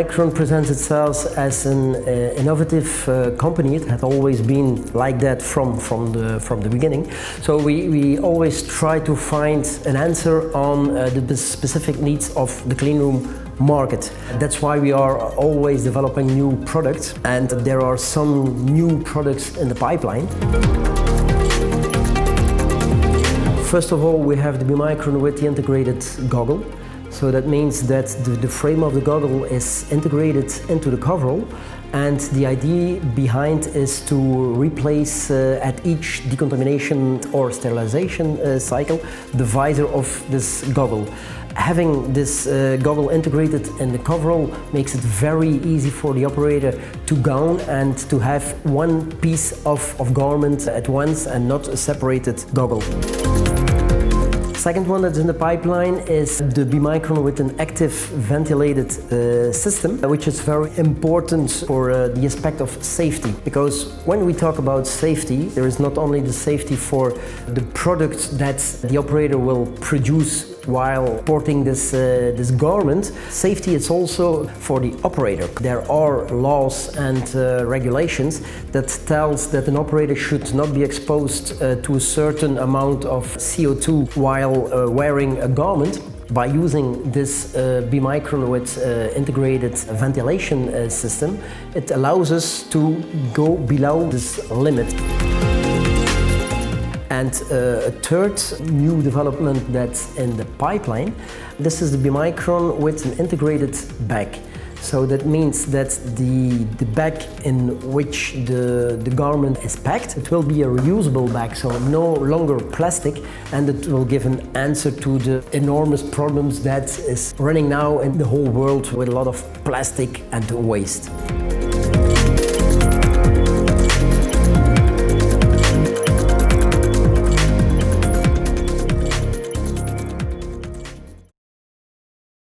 BeMicron presents itself as an innovative company. It had always been like that from the beginning. So we always try to find an answer on the specific needs of the cleanroom market. That's why we are always developing new products, and there are some new products in the pipeline. First of all, we have the BeMicron with the integrated goggle. So that means that the frame of the goggle is integrated into the coverall, and the idea behind is to replace at each decontamination or sterilization cycle the visor of this goggle. Having this goggle integrated in the coverall makes it very easy for the operator to gown and to have one piece of garment at once and not a separated goggle. Second one that's in the pipeline is the BeMicron with an active ventilated system, which is very important for the aspect of safety. Because when we talk about safety, there is not only the safety for the product that the operator will produce while porting this garment. Safety is also for the operator. There are laws and regulations that tells that an operator should not be exposed to a certain amount of CO2 while wearing a garment. By using this BeMicron with integrated ventilation system, it allows us to go below this limit. And a third new development that's in the pipeline, this is the BeMicron with an integrated bag. So that means that the bag in which the garment is packed, it will be a reusable bag, so no longer plastic, and it will give an answer to the enormous problems that is running now in the whole world with a lot of plastic and waste.